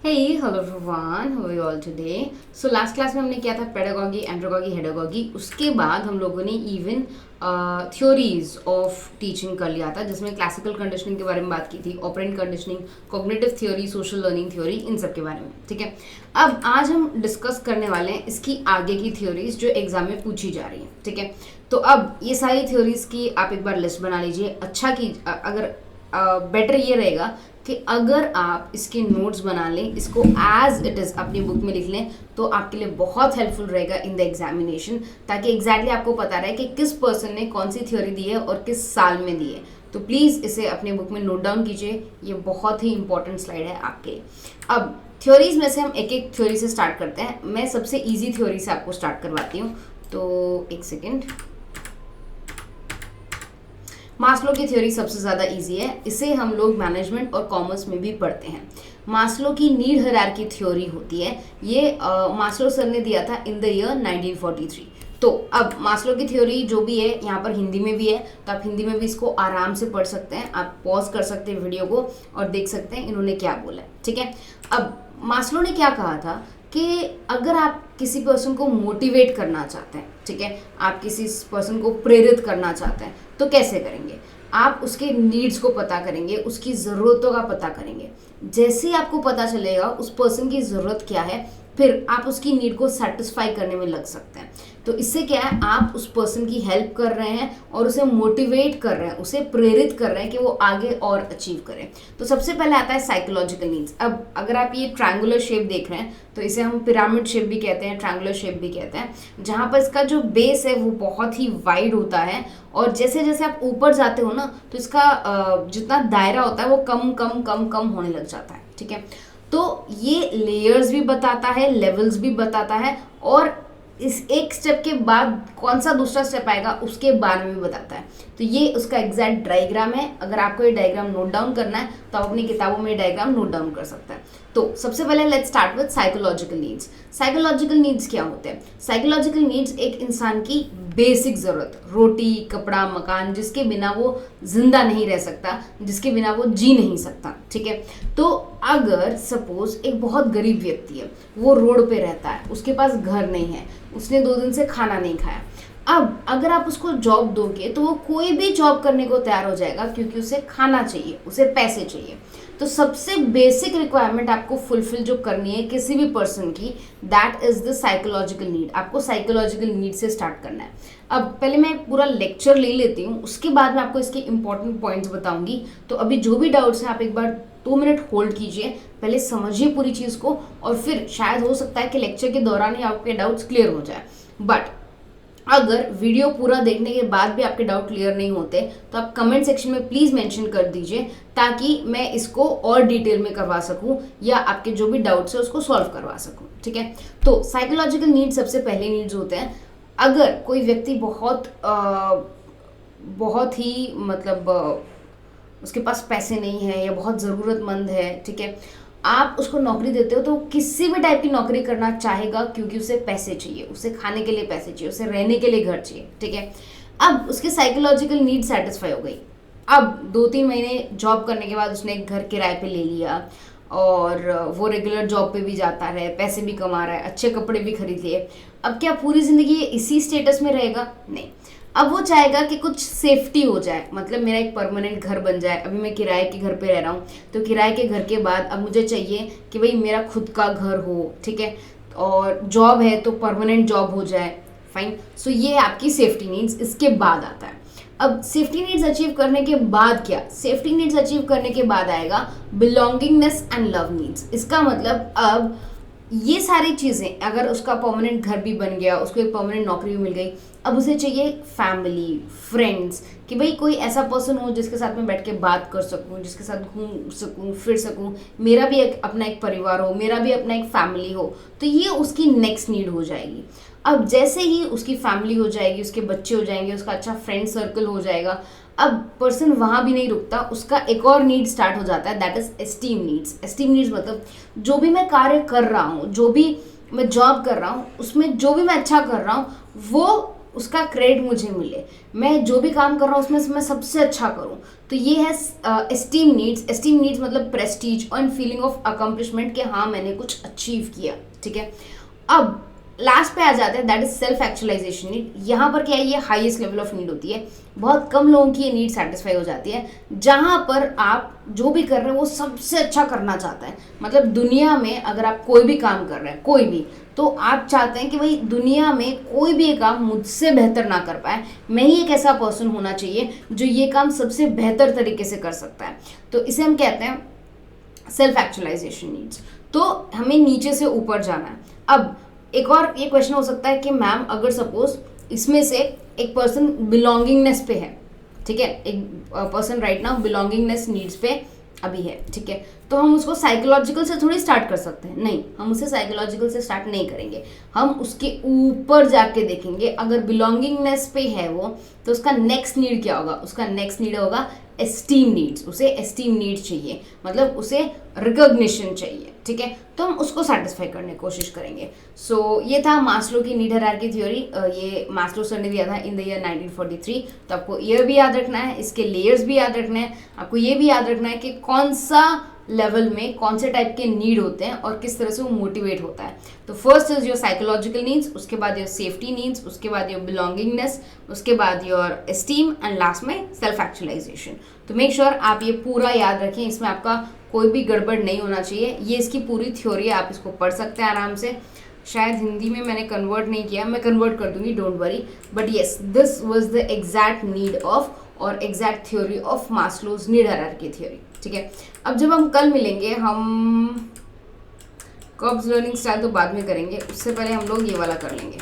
Hey, hello everyone, how are you all today? So last class में हमने किया था पेडागॉगी, एंड्रोगॉगी, हेडागॉगी। उसके बाद हम लोगों ने इवन थ्योरीज ऑफ टीचिंग कर लिया था, जिसमें क्लासिकल कंडीशनिंग के बारे में बात की थी, operant conditioning, cognitive theory, social learning theory, इन सब के बारे में। ठीक है, अब आज हम डिस्कस करने वाले हैं इसकी आगे की थ्योरीज जो एग्जाम में पूछी जा रही हैं। ठीक है, तो अब ये सारी थ्योरीज की आप एक बार लिस्ट बना लीजिए। अच्छा की अगर बेटर ये रहेगा कि अगर आप इसके नोट्स बना लें, इसको एज इट इज़ अपनी बुक में लिख लें, तो आपके लिए बहुत हेल्पफुल रहेगा इन द एग्जामिनेशन, ताकि एग्जैक्टली आपको पता रहे कि किस पर्सन ने कौन सी थ्योरी दी है और किस साल में दी है। तो प्लीज़ इसे अपने बुक में नोट डाउन कीजिए, ये बहुत ही इंपॉर्टेंट स्लाइड है आपके लिए। अब थ्योरीज में से हम एक एक थ्योरी से स्टार्ट करते हैं। मैं सबसे ईजी थ्योरी से आपको स्टार्ट करवाती हूँ, तो एक सेकेंड। मास्लो की थ्योरी सबसे ज़्यादा इजी है, इसे हम लोग मैनेजमेंट और कॉमर्स में भी पढ़ते हैं। मास्लो की नीड हायरार्की थ्योरी होती है, ये मास्लो सर ने दिया था इन द ईयर 1943। तो अब मास्लो की थ्योरी जो भी है यहाँ पर हिंदी में भी है, तो आप हिंदी में भी इसको आराम से पढ़ सकते हैं। आप पॉज कर सकते हैं वीडियो को और देख सकते हैं इन्होंने क्या बोला है। ठीक है, अब मास्लो ने क्या कहा था कि अगर आप किसी पर्सन को मोटिवेट करना चाहते हैं, ठीक है, आप किसी पर्सन को प्रेरित करना चाहते हैं, तो कैसे करेंगे? आप उसके नीड्स को पता करेंगे, उसकी ज़रूरतों का पता करेंगे। जैसे ही आपको पता चलेगा उस पर्सन की ज़रूरत क्या है, फिर आप उसकी नीड को सेटिस्फाई करने में लग सकते हैं। तो इससे क्या है, आप उस पर्सन की हेल्प कर रहे हैं और उसे मोटिवेट कर रहे हैं, उसे प्रेरित कर रहे हैं कि वो आगे और अचीव करें। तो सबसे पहले आता है साइकोलॉजिकल नीड्स। अब अगर आप ये ट्रायंगुलर शेप देख रहे हैं, तो इसे हम पिरामिड शेप भी कहते हैं, ट्रायंगुलर शेप भी कहते हैं, जहाँ पर इसका जो बेस है वो बहुत ही वाइड होता है, और जैसे जैसे आप ऊपर जाते हो ना, तो इसका जितना दायरा होता है वो कम कम कम कम होने लग जाता है। ठीक है, तो ये लेयर्स भी बताता है, लेवल्स भी बताता है, और इस एक स्टेप के बाद कौन सा दूसरा स्टेप आएगा उसके बारे में भी बताता है। तो ये उसका एग्जैक्ट डायग्राम है। अगर आपको ये डायग्राम नोट डाउन करना है तो आप अपनी किताबों में डायग्राम नोट डाउन कर सकते हैं। तो सबसे पहले let's start with psychological needs. Psychological needs क्या होते हैं? साइकोलॉजिकल नीड्स एक इंसान की बेसिक ज़रूरत, रोटी, कपड़ा, मकान, जिसके बिना वो जिंदा नहीं रह सकता, जिसके बिना वो जी नहीं सकता। ठीक है, तो अगर सपोज एक बहुत गरीब व्यक्ति है, वो रोड पे रहता है, उसके पास घर नहीं है, उसने 2 दिन से खाना नहीं खाया। अब अगर आप उसको जॉब दोगे तो वो कोई भी जॉब करने को तैयार हो जाएगा, क्योंकि उसे खाना चाहिए, उसे पैसे चाहिए। तो सबसे बेसिक रिक्वायरमेंट आपको फुलफिल जो करनी है किसी भी पर्सन की, that is the psychological need. आपको साइकोलॉजिकल नीड से स्टार्ट करना है। अब पहले मैं पूरा लेक्चर ले लेती हूँ, उसके बाद मैं आपको इसके इंपॉर्टेंट पॉइंट्स बताऊंगी। तो अभी जो भी डाउट्स हैं आप एक बार 2 मिनट होल्ड कीजिए, पहले समझिए पूरी चीज़ को, और फिर शायद हो सकता है कि लेक्चर के दौरान ही आपके डाउट्स क्लियर हो जाए। बट अगर वीडियो पूरा देखने के बाद भी आपके डाउट क्लियर नहीं होते, तो आप कमेंट सेक्शन में प्लीज़ मेंशन कर दीजिए, ताकि मैं इसको और डिटेल में करवा सकूं, या आपके जो भी डाउट्स है उसको सॉल्व करवा सकूं। ठीक है, तो साइकोलॉजिकल नीड्स सबसे पहले नीड्स होते हैं। अगर कोई व्यक्ति बहुत ही मतलब उसके पास पैसे नहीं है या बहुत ज़रूरतमंद है, ठीक है, आप उसको नौकरी देते हो तो किसी भी टाइप की नौकरी करना चाहेगा, क्योंकि उसे पैसे चाहिए, उसे खाने के लिए पैसे चाहिए, उसे रहने के लिए घर चाहिए। ठीक है, अब उसकी साइकोलॉजिकल नीड सेटिस्फाई हो गई। अब 2-3 महीने जॉब करने के बाद उसने एक घर किराए पे ले लिया, और वो रेगुलर जॉब पे भी जाता है, पैसे भी कमा रहा है, अच्छे कपड़े भी खरीद लिए। अब क्या पूरी ज़िंदगी इसी स्टेटस में रहेगा? नहीं। अब वो चाहेगा कि कुछ सेफ्टी हो जाए, मतलब मेरा एक परमानेंट घर बन जाए। अभी मैं किराए के घर पे रह रहा हूँ, तो किराए के घर के बाद अब मुझे चाहिए कि भाई मेरा खुद का घर हो। ठीक है, और जॉब है तो परमानेंट जॉब हो जाए। फाइन, सो ये आपकी सेफ्टी नीड्स इसके बाद आता है। अब सेफ्टी नीड्स अचीव करने के बाद क्या? सेफ्टी नीड्स अचीव करने के बाद आएगा बिलोंगिंगनेस एंड लव नीड्स। इसका मतलब अब ये सारी चीज़ें, अगर उसका परमानेंट घर भी बन गया, उसको एक परमानेंट नौकरी भी मिल गई, अब उसे चाहिए फैमिली, फ्रेंड्स, कि भाई कोई ऐसा पर्सन हो जिसके साथ मैं बैठ के बात कर सकूं, जिसके साथ घूम सकूं, फिर सकूं, मेरा भी अपना एक परिवार हो, मेरा भी अपना एक फैमिली हो। तो ये उसकी नेक्स्ट नीड हो जाएगी। अब जैसे ही उसकी फैमिली हो जाएगी, उसके बच्चे हो जाएंगे, उसका अच्छा फ्रेंड सर्कल हो जाएगा, अब पर्सन वहाँ भी नहीं रुकता, उसका एक और नीड स्टार्ट हो जाता है, that is esteem needs. Esteem needs मतलब जो भी मैं कार्य कर रहा हूँ, जो भी मैं जॉब कर रहा हूँ, उसमें जो भी मैं अच्छा कर रहा हूँ, वो उसका क्रेडिट मुझे मिले, मैं जो भी काम कर रहा हूँ उसमें से मैं सबसे अच्छा करूँ। तो ये है एस्टीम नीड्स। एस्टीम नीड्स मतलब प्रेस्टीज और फीलिंग ऑफ अकम्पलिशमेंट कि हाँ मैंने कुछ अचीव किया, ठीक है। अब लास्ट पे आ जाते हैं, that is self actualization need. यहाँ पर क्या है, ये हाईएस्ट लेवल ऑफ नीड होती है, बहुत कम लोगों की ये नीड सेटिस्फाई हो जाती है, जहाँ पर आप जो भी कर रहे हो वो सबसे अच्छा करना चाहता है। मतलब दुनिया में अगर आप कोई भी काम कर रहे हैं, कोई भी, तो आप चाहते हैं कि भाई दुनिया में कोई भी ये काम मुझसे बेहतर ना कर पाए, मैं ही एक ऐसा पर्सन होना चाहिए जो ये काम सबसे बेहतर तरीके से कर सकता है। तो इसे हम कहते हैं सेल्फ एक्चुअलाइजेशन नीड्स। तो हमें नीचे से ऊपर जाना है। अब एक और ये क्वेश्चन हो सकता है कि मैम अगर सपोज इसमें से एक पर्सन बिलोंगिंगनेस पे है, ठीक है, एक person right now belongingness needs पे अभी है, ठीक है, तो हम उसको साइकोलॉजिकल से थोड़ी स्टार्ट कर सकते हैं, नहीं, हम उसे साइकोलॉजिकल से स्टार्ट नहीं करेंगे, हम उसके ऊपर जाके देखेंगे। अगर बिलोंगिंगनेस पे है वो, तो उसका नेक्स्ट नीड क्या होगा, उसका नेक्स्ट नीड होगा एस्टीम नीड्स। उसे एस्टीम नीड चाहिए, मतलब उसे रिकॉग्निशन चाहिए, ठीक है, तो हम उसको सेटिस्फाई करने की कोशिश करेंगे। सो ये था मास्लो की नीड हायरार्की थ्योरी। ये मास्लो सर ने दिया था इन द ईयर 1943। तो आपको ईयर भी याद रखना है, इसके लेयर्स भी याद रखने हैं, आपको ये भी याद रखना है कि कौन सा लेवल में कौन से टाइप के नीड होते हैं और किस तरह से वो मोटिवेट होता है। तो first is your psychological needs, उसके बाद योर सेफ्टी नीड्स, उसके बाद योर बिलोंगिंगनेस, उसके बाद योर एस्टीम एंड लास्ट में सेल्फ एक्चुअलाइजेशन। तो मेक श्योर आप ये पूरा याद रखें, इसमें आपका कोई भी गड़बड़ नहीं होना चाहिए। ये इसकी पूरी थ्योरी है, आप इसको पढ़ सकते हैं आराम से। शायद हिंदी में मैंने कन्वर्ट नहीं किया, मैं कन्वर्ट कर दूंगी, don't worry. But yes, this was the exact need of और exact theory of Maslow's need hierarchy theory, ठीक है। अब जब हम कल मिलेंगे, हम कर्व्स लर्निंग स्टाइल तो बाद में करेंगे, उससे पहले हम लोग ये वाला कर लेंगे।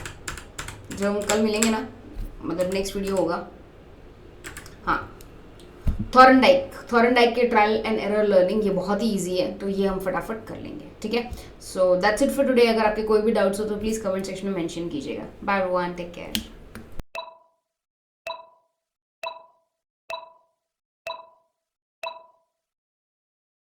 जब हम कल मिलेंगे ना, मतलब नेक्स्ट वीडियो होगा, हाँ, थॉर्नडाइक के ट्रायल एंड एरर लर्निंग, ये बहुत ही ईजी है, तो ये हम फटाफट कर लेंगे, ठीक है। So that's it for today. अगर आपके कोई भी डाउट्स हो तो प्लीज़ कमेंट सेक्शन में मेंशन कीजिएगा। Bye everyone, take care.